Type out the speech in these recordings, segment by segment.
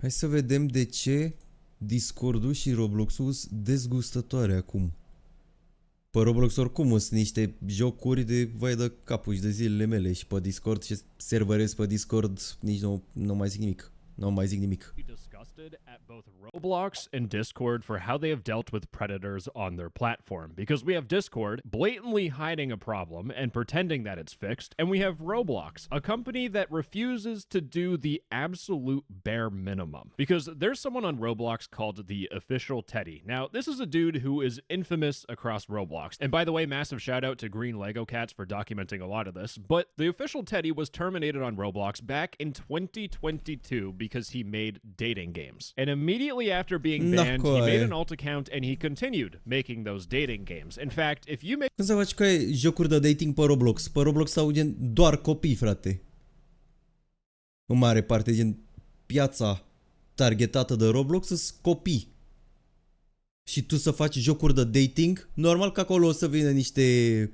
Hai să vedem de ce Discord-ul și Roblox-ul sunt dezgustătoare acum. Pe Roblox oricum sunt niște jocuri de vai de capul și de zilele mele și pe Discord și serverez pe Discord nici nu mai zic nimic. Nu mai zic nimic. Disgusted at both Roblox and Discord for how they have dealt with predators on their platform, because we have Discord blatantly hiding a problem and pretending that it's fixed, and we have Roblox, a company that refuses to do the absolute bare minimum, because there's someone on Roblox called the Official Teddy. Now, this is a dude who is infamous across Roblox, and by the way, massive shout out to Green Lego Cats for documenting a lot of this, but the Official Teddy was terminated on Roblox back in 2022 because he made dating games. And immediately after being banned, he made an alt account and he continued making those dating games. In fact, if you make... Când să faci că jocuri de dating pe Roblox? Pe Roblox au gen doar copii, frate. În mare parte, gen piața targetată de Roblox sunt copii. Și tu să faci jocuri de dating, normal că acolo o să vină niște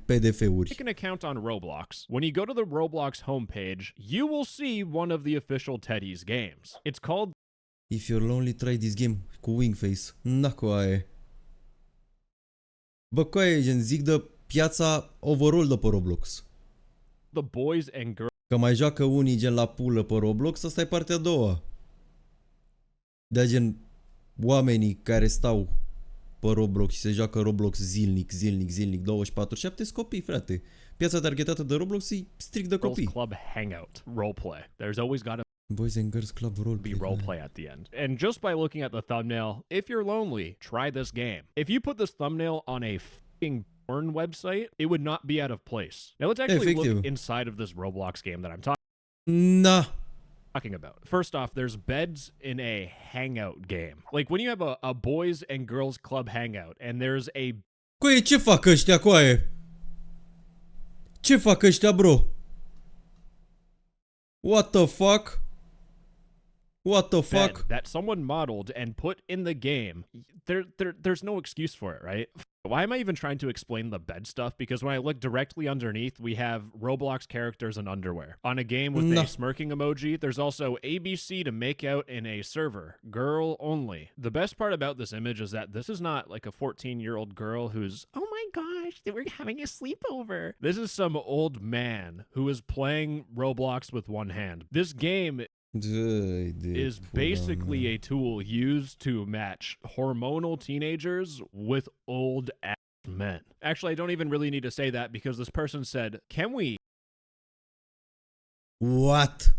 PDF-uri. Make an account on Roblox. When you go to the Roblox homepage, you will see one of the Official Teddy's games. It's called If you're lonely, try this game cu Wingface. Na coaie. Bă, coaie, gen zic de piața overall de pe Roblox. The Boys and Girls. Că mai joacă unii gen la pulă pe Roblox, asta e partea a doua. De gen oamenii care stau pe Roblox și se joacă Roblox zilnic, 24/7 sunt copii, frate. Piața targetată de Roblox e strict de copii. Club Hangout roleplay. There's always got to Boys and Girls Club be roleplay at the end. And just by looking at the thumbnail, if you're lonely, try this game. If you put this thumbnail on a fucking porn website, it would not be out of place. Now let's actually look inside of this Roblox game that I'm talking about. First off, there's beds in a hangout game. Like when you have a boys and girls club hangout and there's a... Coaie, ce fac ăștia, coaie? Ce fac ăștia, bro? What the fuck? What the fuck? That someone modeled and put in the game. There's no excuse for it, right? Why am I even trying to explain the bed stuff? Because when I look directly underneath, we have Roblox characters in underwear. On a game with a smirking emoji, there's also ABC to make out in a server. Girl only. The best part about this image is that this is not like a 14-year-old girl who's, oh my gosh, we're having a sleepover. This is some old man who is playing Roblox with one hand. This game is basically a tool used to match hormonal teenagers with old ass men. Actually, I don't even really need to say that because this person said, can we? What?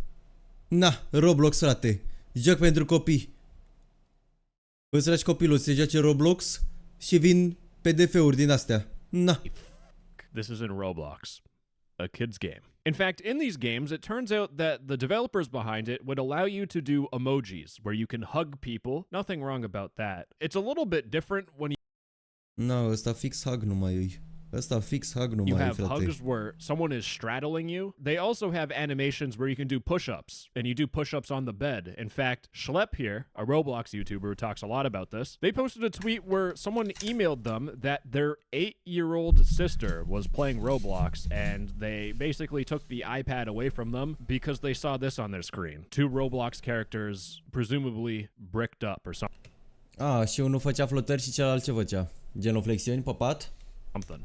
Na, Roblox, frate. Joc pentru copii. Îți lași copilul să joace Roblox și vin PDF-uri din astea. Na. This is in Roblox. A kid's game. In fact, in these games, it turns out that the developers behind it would allow you to do emojis, where you can hug people. Nothing wrong about that. It's a little bit different when No, ăsta fix hug numai îi. Ăsta fix hug numai you îi, have frate. hugs where someone is straddling you. They also have animations where you can do push-ups, and you do push-ups on the bed. In fact, Schlepp here, a Roblox YouTuber who talks a lot about this, they posted a tweet where someone emailed them that their 8-year-old sister was playing Roblox, and they basically took the iPad away from them because they saw this on their screen. 2 Roblox characters, presumably bricked up or something. Și unul făcea flotări și celălalt ce făcea? Genuflexiuni pe pat?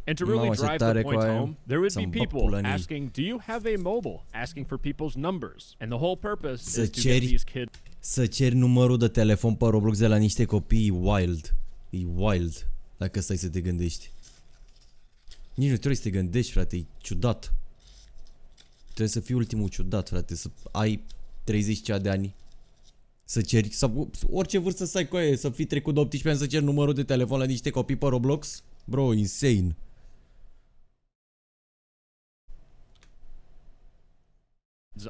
And to really drive the point home, there would be people asking, do you have a mobile? Asking for people's numbers. And the whole purpose is to get these kids... Să ceri numărul de telefon pe Roblox de la niște copii, wild. E wild. Dacă stai să te gândești. Nici nu trebuie să te gândești, frate, e ciudat. Trebuie să fii ultimul ciudat, frate, să ai 30 de ani. Să ceri, sau orice vârstă să ai cu aia, să fii trecut de 18 ani să ceri numărul de telefon la niște copii pe Roblox. Bro, insane.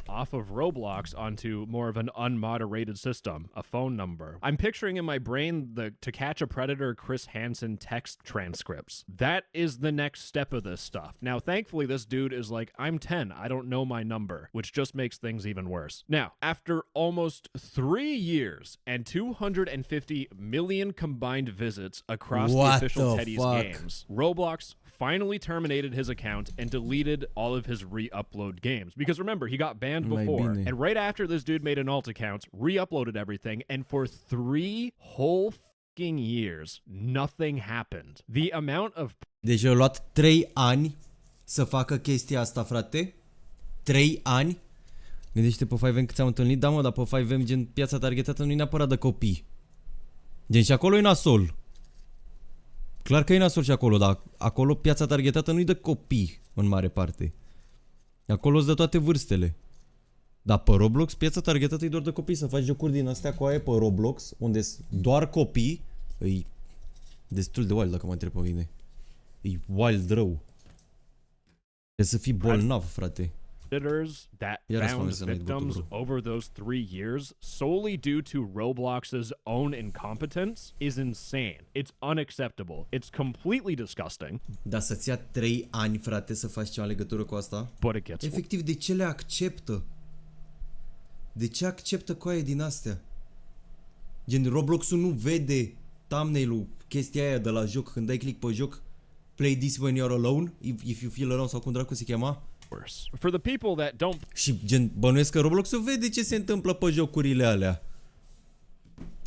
Off of Roblox onto more of an unmoderated system, a phone number. I'm picturing in my brain the To Catch a Predator Chris Hansen text transcripts. That is the next step of this stuff. Now, thankfully, this dude is like, I'm 10, I don't know my number, which just makes things even worse. Now, after almost 3 years and 250 million combined visits across the Official Teddy's games, Roblox finally terminated his account and deleted all of his re-upload games. Because remember, he got banned before. And right after this dude made an alt account, re-uploaded everything, and for 3 whole fucking years, nothing happened. The amount of... Deci a luat 3 ani să facă chestia asta, frate. 3 ani. Gândește pe 5M cât am întâlnit. Da, mă, dar pe 5M gen piața targetată nu-i neapărat de copii. Gen și acolo e nasol. Clar că e nasol și acolo, dar acolo piața targetată nu-i de copii în mare parte. Acolo îți dă toate vârstele. Dar pe Roblox piața targetată e doar de copii. Să faci jocuri din astea cu aia pe Roblox, unde doar copii, e destul de wild dacă mă întreb pe mine. E wild rău. Trebuie să fii bolnav, frate. Predators that found victims over those 3 years solely due to Roblox's own incompetence is insane. It's unacceptable. It's completely disgusting. Dar să-ți ia 3 ani, frate, să faci ceva în legătură cu asta? But it gets... Efectiv, de ce le acceptă? De ce acceptă coaie din astea? Gen, Roblox-ul nu vede thumbnail-ul, chestia aia de la joc, când dai click pe joc, play this when you're alone, if you feel alone, sau cum dracu se chema? For the people that don't... Și gen, bănuiesc că Roblox-ul vede ce se întâmplă pe jocurile alea.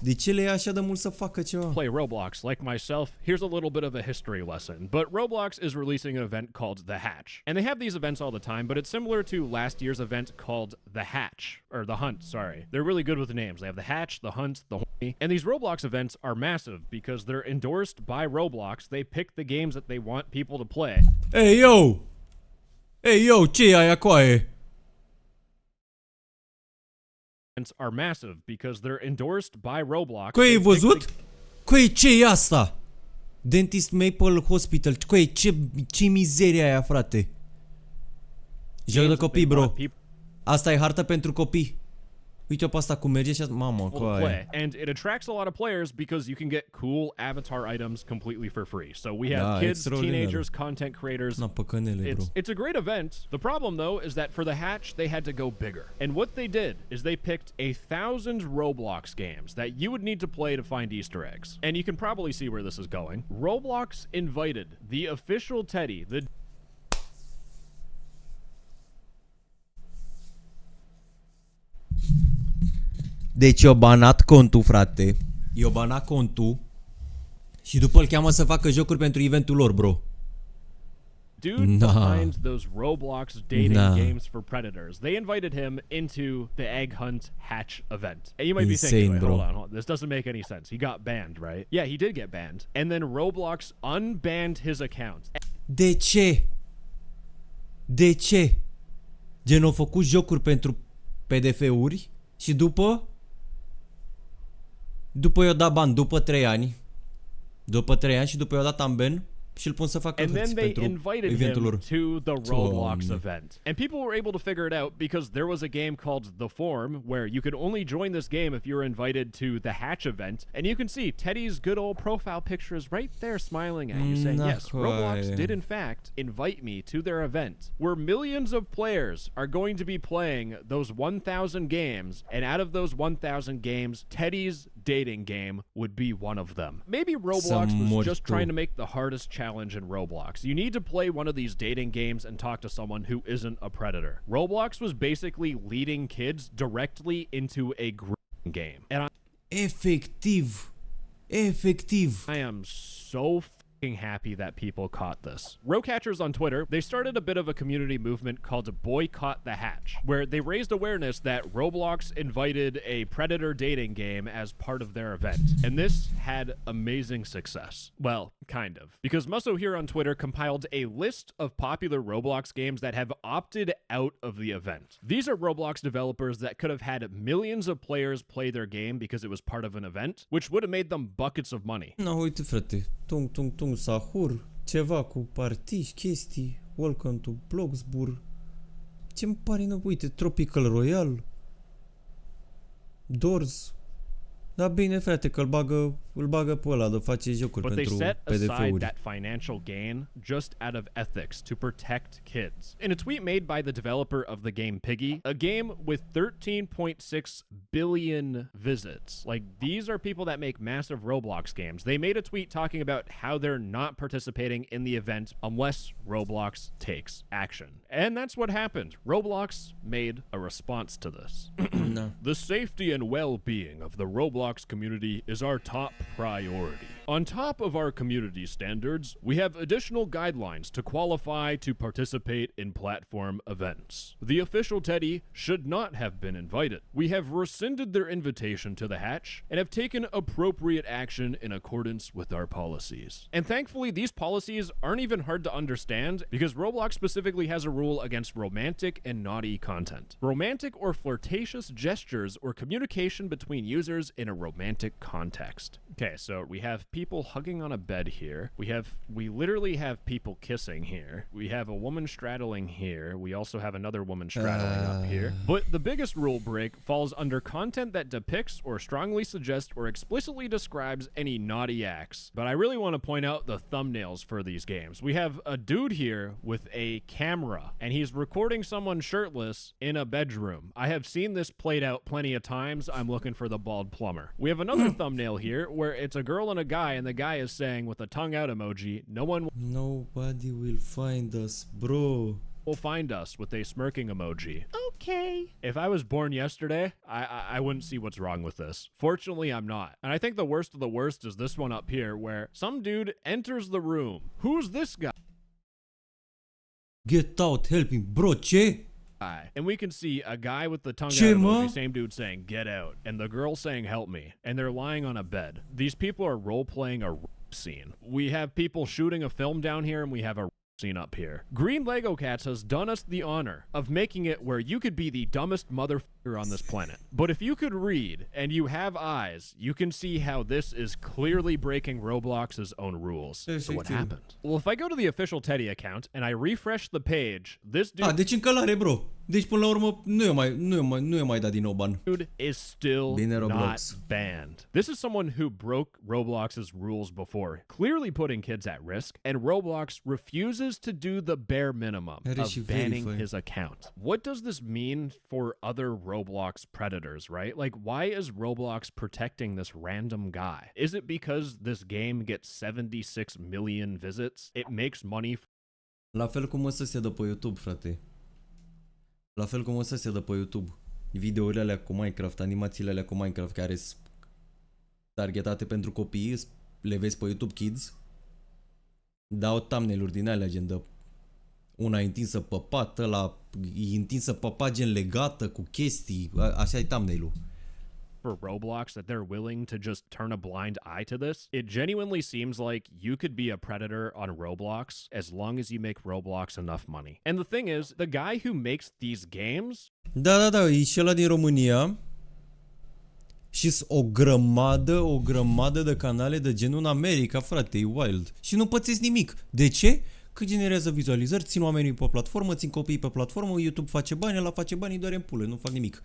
De ce le e așa de mult să facă ceva? Play Roblox like myself. Here's a little bit of a history lesson. But Roblox is releasing an event called The Hatch. And they have these events all the time, but it's similar to last year's event called The Hatch. Or The Hunt, sorry. They're really good with the names. They have The Hatch, The Hunt, The Horny. And these Roblox events are massive because they're endorsed by Roblox. They pick the games that they want people to play. Hey, yo! Hey, yo, ce e aia coaie? Are massive because they're endorsed by Roblox. Coi, ai văzut? Coi, ce e asta? Dentist Maple Hospital. Coi, ce mizeria aia, frate? Joc de copii, bro. Asta e hartă pentru copii. Uite-o pe asta cum merge și asta. Mamă, coaie. And it attracts a lot of players because you can get cool avatar items completely for free. So we have kids, teenagers, content creators. It's a great event. The problem though is that for the Hatch they had to go bigger. And what they did is they picked 1,000 Roblox games that you would need to play to find Easter eggs. And you can probably see where this is going. Roblox invited the official Teddy, the Deci i-o banat contul, frate. I-o banat contul. Și după îl cheamă să facă jocuri pentru eventul lor, bro. Dude behind those Roblox dating games for predators. They invited him into the Egg Hunt Hatch event. And you might be thinking, wait, hold on, this doesn't make any sense. He got banned, right? Yeah, he did get banned. And then Roblox unbanned his account. De ce? De ce? Gen, au făcut jocuri pentru PDF-uri și după i-o dat ban, după 3 ani. După 3 ani și după i-o dat unban și îl pun să facă hârți pentru eventul lor. To the Roblox event. And people were able to figure it out because there was a game called The Form where you could only join this game if you were invited to the Hatch event. And you can see Teddy's good old profile picture is right there smiling at you saying, yes, Roblox did in fact invite me to their event where millions of players are going to be playing those 1,000 games. And out of those 1,000 games, Teddy's dating game would be one of them. Maybe Roblox was just trying to make the hardest challenge in Roblox. You need to play one of these dating games and talk to someone who isn't a predator. Roblox was basically leading kids directly into a grooming game. And Efectiv. I am so happy that people caught this. Rowcatchers on Twitter, they started a bit of a community movement called Boycott the Hatch, where they raised awareness that Roblox invited a predator dating game as part of their event. And this had amazing success. Well, kind of. Because Musso here on Twitter compiled a list of popular Roblox games that have opted out of the event. These are Roblox developers that could have had millions of players play their game because it was part of an event, which would have made them buckets of money. No, uite, frate. Tung sahur, ceva cu partiși, chestii, welcome to Bloxburg. Ce-mi pare, uite, Tropical Royale, Doors, Da bine, frate, că îl bagă pe ăla, de face jocuri But they pentru set aside PDF-uri. that financial gain just out of ethics to protect kids. In a tweet made by the developer of the game Piggy, a game with 13.6 billion visits. Like, these are people that make massive Roblox games. They made a tweet talking about how they're not participating in the event unless Roblox takes action. And that's what happened. Roblox made a response to this. Da. The safety and well-being of the Roblox community is our top priority. On top of our community standards, we have additional guidelines to qualify to participate in platform events. The official Teddy should not have been invited. We have rescinded their invitation to the hatch and have taken appropriate action in accordance with our policies. And thankfully, these policies aren't even hard to understand because Roblox specifically has a rule against romantic and naughty content. Romantic or flirtatious gestures or communication between users in a romantic context. Okay, so we have people hugging on a bed here. We literally have people kissing here. We have a woman straddling here. We also have another woman straddling up here. But the biggest rule break falls under content that depicts or strongly suggests or explicitly describes any naughty acts. But I really want to point out the thumbnails for these games. We have a dude here with a camera and he's recording someone shirtless in a bedroom. I have seen this played out plenty of times. I'm looking for the bald plumber. We have another thumbnail here where it's a girl and a guy, and the guy is saying with a tongue out emoji, Nobody will find us, bro. will find us with a smirking emoji. Okay. If I was born yesterday, I wouldn't see what's wrong with this. Fortunately, I'm not. And I think the worst of the worst is this one up here where some dude enters the room. Who's this guy? Get out, help him, bro, ce? And we can see a guy with the tongue out Ce, emoji, mă? same dude saying get out, and the girl saying help me, and they're lying on a bed. These people are role-playing a scene. We have people shooting a film down here, and we have a scene up here. Green Lego Cats has done us the honor of making it where you could be the dumbest motherfucker on this planet. But if you could read and you have eyes, you can see how this is clearly breaking Roblox's own rules. So what happened? Well, if I go to the official Teddy account and I refresh the page, this dude... deci încălare, bro. Deci până la urmă nu e mai dat din nou ban. Dude is still not banned. This is someone who broke Roblox's rules before, clearly putting kids at risk, and Roblox refuses to do the bare minimum of banning his account. What does this mean for other Roblox predators, right? Like, why is Roblox protecting this random guy? Is it because this game gets 76 million visits? It makes money. La fel cum se dă pe YouTube, frate. La fel cum se dă pe YouTube. Videourile alea cu Minecraft, animațiile alea cu Minecraft care sunt targetate pentru copii, le vezi pe YouTube Kids. Dau thumbnail-uri din alea, gen de una e întinsă pe pat, ăla e întinsă pe pat, gen legată cu chestii, așa e thumbnail-ul. For Roblox that they're willing to just turn a blind eye to this. It genuinely seems like you could be a predator on Roblox as long as you make Roblox enough money. And the thing is, the guy who makes these games... Da, e și ăla din România. Și o grămadă de canale de genul în America, frate, e wild. Și nu pățesc nimic. De ce? Că generează vizualizări, țin oamenii pe platformă, țin copiii pe platformă, YouTube face bani, ăla face bani, doar în pulă, nu fac nimic.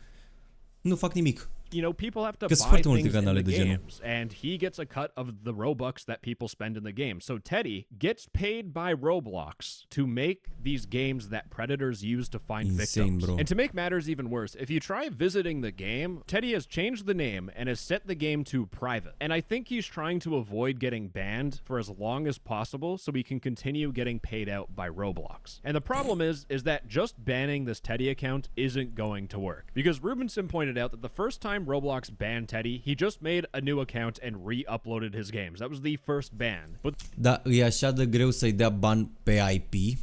Nu fac nimic. You know, people have to buy things in the games, and he gets a cut of the Robux that people spend in the game. So Teddy gets paid by Roblox to make these games that predators use to find victims. Bro. And to make matters even worse, if you try visiting the game, Teddy has changed the name and has set the game to private. And I think he's trying to avoid getting banned for as long as possible so he can continue getting paid out by Roblox. And the problem is that just banning this Teddy account isn't going to work. Because Rubenson pointed out that the first time Roblox banned Teddy, he just made a new account and re-uploaded his games. That was the first ban. But da, e așa de greu să-i dea ban pe IP?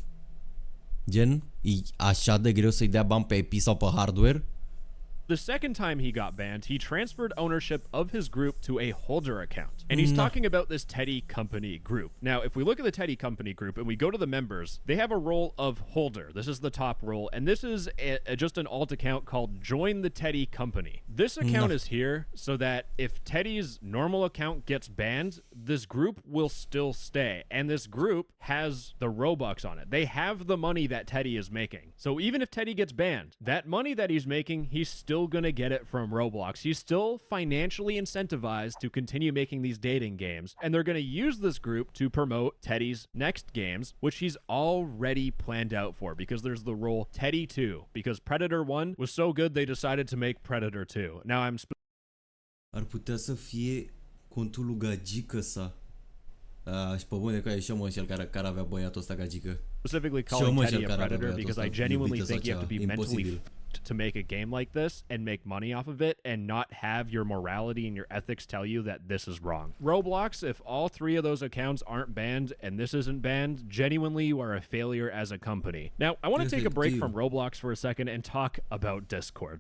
Gen, e așa de greu să-i dea ban pe IP sau pe hardware? The second time he got banned, he transferred ownership of his group to a holder account. And he's talking about this Teddy Company group. Now, if we look at the Teddy Company group and we go to the members, they have a role of holder. This is the top role. And this is just an alt account called Join the Teddy Company. This account is here so that if Teddy's normal account gets banned, this group will still stay. And this group has the Robux on it. They have the money that Teddy is making. So even if Teddy gets banned, that money that he's making, he's still still gonna get it from Roblox. He's still financially incentivized to continue making these dating games, and they're gonna use this group to promote Teddy's next games, which he's already planned out for, because there's the role Teddy 2, because Predator 1 was so good they decided to make Predator 2. Now I'm Ar putea să fie contul lui Gagică sa. Și pe bune că e și omul cel care avea băiatul ăsta Gagică. specifically calling Teddy a predator because I genuinely think you have to be mentally f***ed to make a game like this and make money off of it and not have your morality and your ethics tell you that this is wrong. Roblox, if all 3 of those accounts aren't banned and this isn't banned, genuinely you are a failure as a company. Now, I want to take a break from Roblox for a second and talk about Discord.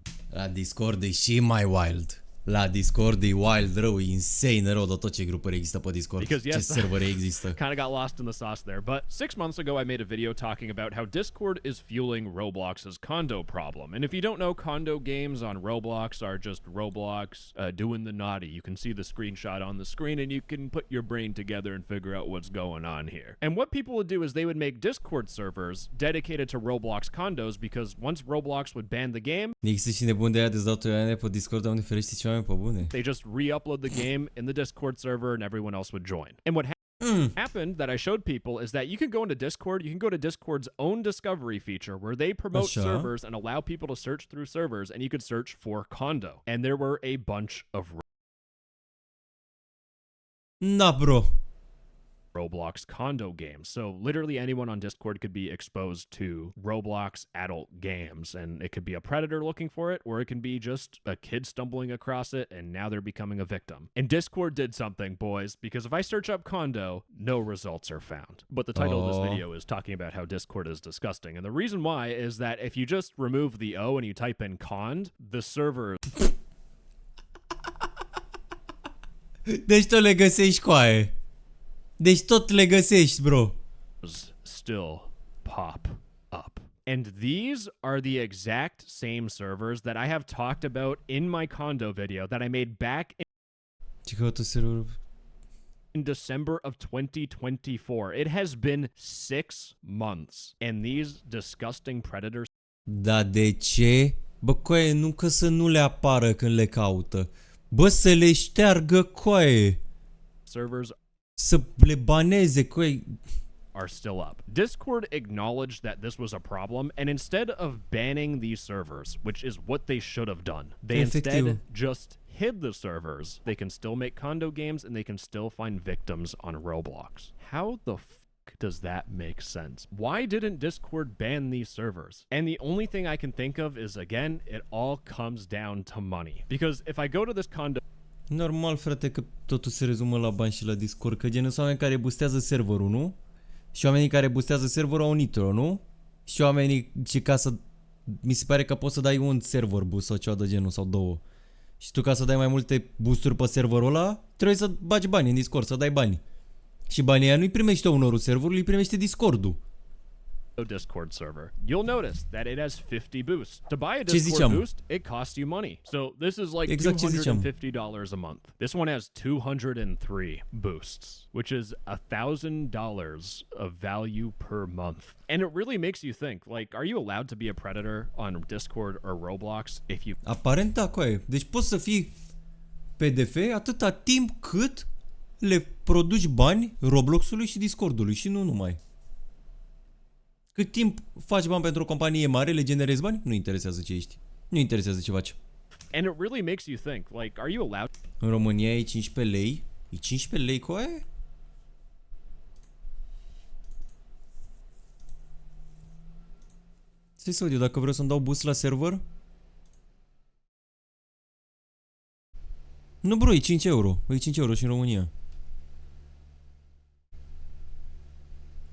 Discord e și mai wild. La Discord e wild rău, e insane rău de tot ce grupuri există pe Discord. Because, yes, ce servere există. Kind of got lost in the sauce there. But 6 months ago, I made a video talking about how Discord is fueling Roblox's condo problem. And if you don't know, condo games on Roblox are just Roblox doing the naughty. You can see the screenshot on the screen and you can put your brain together and figure out what's going on here. And what people would do is they would make Discord servers dedicated to Roblox condos because once Roblox would ban the game, există și nebun de aia de-ți dau toioane pe Discord, Doamne ferește, ce oameni pe bune. They just re-upload the game in the Discord server and everyone else would join. And what happened that I showed people is that you can go into Discord, you can go to Discord's own discovery feature where they promote servers and allow people to search through servers, and you could search for condo. And there were a bunch of bro. Roblox condo games. So literally anyone on Discord could be exposed to Roblox adult games, and it could be a predator looking for it, or it can be just a kid stumbling across it and now they're becoming a victim. And Discord did something, boys, because if I search up condo, no results are found. But the title of this video is talking about how Discord is disgusting. And the reason why is that if you just remove the O and you type in cond, the server Deci tot le găsești coaie. Deci tot le găsești, bro. Still pop up. And these are the exact same servers that I have talked about in my condo video that I made back in December of 2024. It has been 6 months. And these disgusting predators. Da, de ce? Bă, coaie, nu că să nu le apară când le caută. Bă, să le șteargă, coaie. Servers să le baneze, coaie. Are still up. Discord acknowledged that this was a problem, and instead of banning these servers, which is what they should have done, they instead just hid the servers. They can still make condo games, and they can still find victims on Roblox. How the fuck does that make sense? Why didn't Discord ban these servers? And the only thing I can think of is, again, it all comes down to money. Because if I go to this condo... Normal, frate, că totul se rezumă la bani și la Discord, că gen sunt oameni care boostează serverul, nu? Și oamenii care boostează serverul au nitro, nu? Și oamenii ce ca să... Mi se pare că poți să dai un server boost sau ceva de genul, sau 2. Și tu ca să dai mai multe boosturi pe serverul ăla, trebuie să bagi bani în Discord, să dai bani. Și banii aia nu-i primește ownerul serverului, îi primește Discord-ul. Discord server. You'll notice that it has 50 boosts. To buy a Discord boost, it costs you money. So this is like $250 a month. This one has 203 boosts, which is $1,000 of value per month. And it really makes you think, like, are you allowed to be a predator on Discord or Roblox if you... Aparent da, coaie. Deci poți să fii PDF atâta timp cât le produci bani Robloxului și Discordului și nu numai. Cât timp faci bani pentru o companie mare, le generezi bani, nu interesează ce ești. Nu interesează ce faci. And it really makes you think, like, are you allowed... În România e 15 lei? E 15 lei, coaie? Stai să eu dacă vreau să-mi dau boost la server? Nu, bro, e 5 euro. E 5 euro și în România.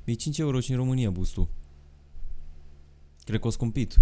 E 5 euro și în România boost-ul. Cred că o scumpit.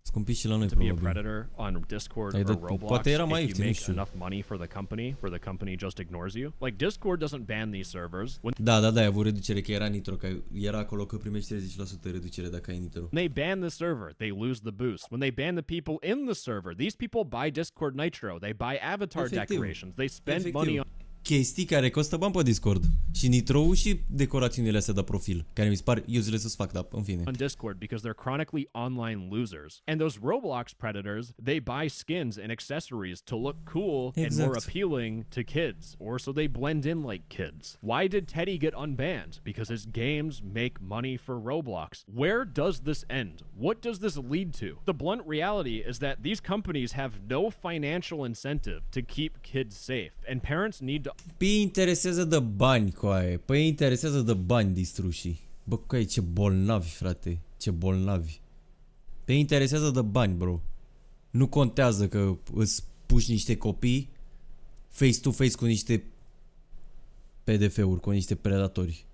Scumpit și la noi, probabil. To be a predator on Discord or Roblox, poate era mai if you ieftin, make enough money for the company, where the company just ignores you. Like, Discord doesn't ban these servers. Da, a avut reducere, că era nitro, că era acolo că primești 30% reducere dacă ai nitro. When they ban the server, they lose the boost. When they ban the people in the server, these people buy Discord Nitro, they buy avatar decorations, they spend money on... chestii care costă bani pe Discord. Și nitro și decorațiunile astea de profil, care mi se par useless as fuck, dar în fine. On Discord because they're chronically online losers. And those Roblox predators, they buy skins and accessories to look cool and more appealing to kids, or so they blend in like kids. Why did Teddy get unbanned? Because his games make money for Roblox. Where does this end? What does this lead to? The blunt reality is that these companies have no financial incentive to keep kids safe, and parents need to... Păi interesează de bani, coaie. Păi interesează de bani distrușii. Bă, coaie, ce bolnavi, frate. Ce bolnavi. Te interesează de bani, bro. Nu contează că îți puși niște copii face-to-face cu niște PDF-uri, cu niște predatori.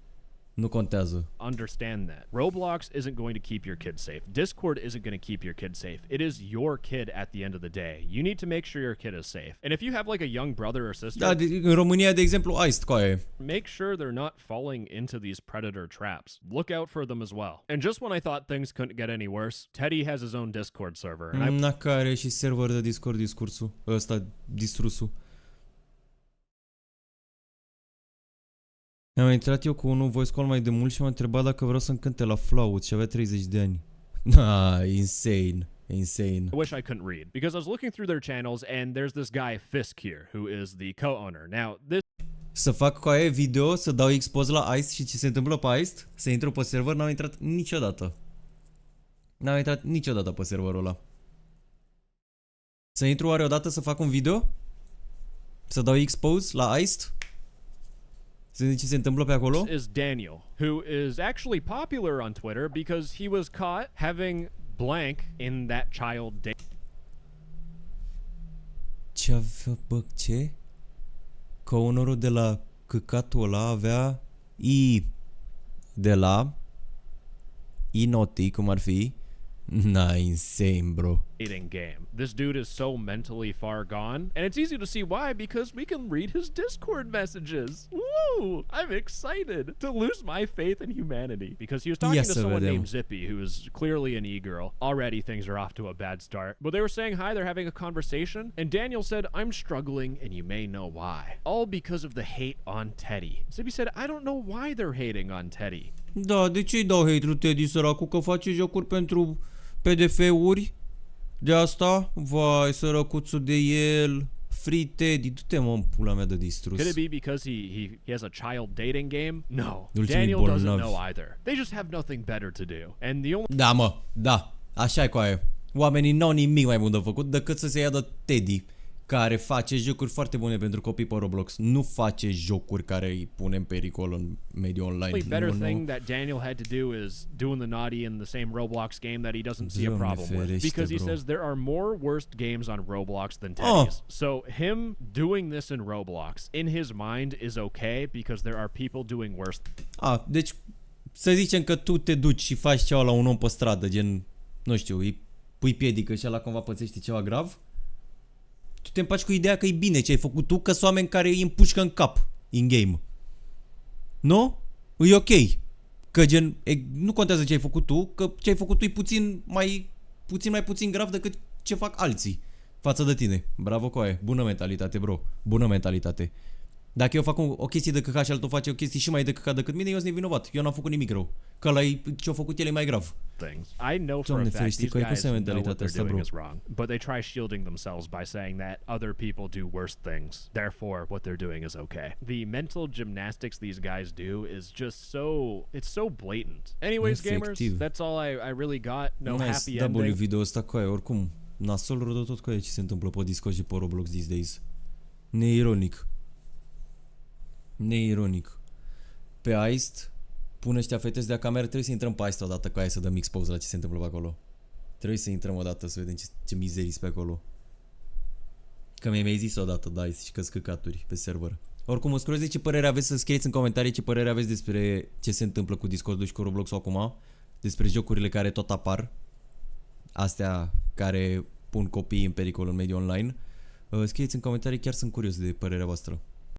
Nu contează. Understand that. Roblox isn't going to keep your kid safe. Discord isn't going to keep your kid safe. It is your kid at the end of the day. You need to make sure your kid is safe. And if you have like a young brother or sister... Da, în România, de exemplu, coaie. Make sure they're not falling into these predator traps. Look out for them as well. And just when I thought things couldn't get any worse, Teddy has his own Discord server. And Care și server de Discord discursul. Ăsta, distrusul. Am intrat eu cu unul voice call mai de mult și m-a întrebat dacă vreau să-mi cânte la flaut și avea 30 de ani. Insane. Insane. I wish I couldn't read because I was looking through their channels and there's this guy Fisk here who is the co-owner. Now this Să fac cu aia video, să dau expose la Ice și ce se întâmplă pe Ice, să intru pe server, n-am intrat niciodată. N-am intrat niciodată pe serverul ăla. Să intru oare odată să fac un video? Să dau expose la Ice? Să vedem ce se întâmplă pe acolo? This is Daniel, who is actually popular on Twitter because he was caught having blank in that child date. Ce avea, bă, ce? Că onorul de la căcatul ăla avea de la Inoti, cum ar fi. Insane, bro. Dating game. This dude is so mentally far gone, and it's easy to see why because we can read his Discord messages. Woo! I'm excited to lose my faith in humanity because he was talking to someone named Zippy, who is clearly an e-girl. Already things are off to a bad start, but they were saying hi, they're having a conversation, and Daniel said, "I'm struggling, and you may know why. All because of the hate on Teddy." Zippy said, "I don't know why they're hating on Teddy." Da, de ce îi dau hate lui Teddy, săracul, că face jocuri pentru PDF-uri? De asta? Vai, sărăcuțul de el. Free Teddy, du-te mă în pula mea de distrus. Could it be because he has a child dating game? No. Daniel doesn't know either. They just have nothing better to do. And the only... Da, mă, da. Așa-i cu aia. Oamenii n-au nimic mai bun de făcut decât să se ia de Teddy, care face jocuri foarte bune pentru copii pe Roblox. Nu face jocuri care îi pune în pericol în mediul online. The better thing that Daniel had to do is doing the naughty in the same Roblox game that he doesn't see a problem with. Because he says there are more worst games on Roblox than Teddy's. So him doing this in Roblox, in his mind, is okay because there are people doing worse. Deci să zicem că tu te duci și faci ceva la un om pe stradă, gen, nu știu, îi pui piedică și ăla cumva pățește ceva grav. Tu te împaci cu ideea că e bine ce ai făcut tu, că sunt oameni care îi împușcă în cap in-game. Nu? E ok. Că gen, nu contează ce ai făcut tu, că ce ai făcut tu e puțin mai grav decât ce fac alții față de tine. Bravo, coaie. Bună mentalitate, bro. Bună mentalitate. Dacă eu fac o chestie de căcat și altul face o chestie și mai de căcat decât mine, eu sunt nevinovat. Eu n-am făcut nimic rău. Că ăla ce-a făcut el e mai grav. I know for a fact these guys know what they're doing is wrong, but they try shielding themselves by saying that other people do worse things. Therefore, what they're doing is okay. The mental gymnastics these guys do is just it's so blatant. Anyways, gamers, that's all I really got. No happy ending. Video ăsta, coaie, oricum, nasol rău de tot, coaie, ce se întâmplă pe Discord și pe Roblox these days. Neironic. Neironic. Pe Aist, pune ăștia fetezi de cameră, trebuie să intrăm pe Aist odată cu aia să dăm expose la ce se întâmplă pe acolo. Trebuie să intrăm odată să vedem ce mizerii pe acolo. Că mi-ai zis odată, da, și că-s căcaturi pe server. Oricum, mă scuze ce părere aveți, să scrieți în comentarii ce părere aveți despre ce se întâmplă cu Discord-ul și cu Roblox-ul acum. Despre jocurile care tot apar. Astea care pun copiii în pericol în mediul online. Scrieți în comentarii, chiar sunt curios de părerea voastră.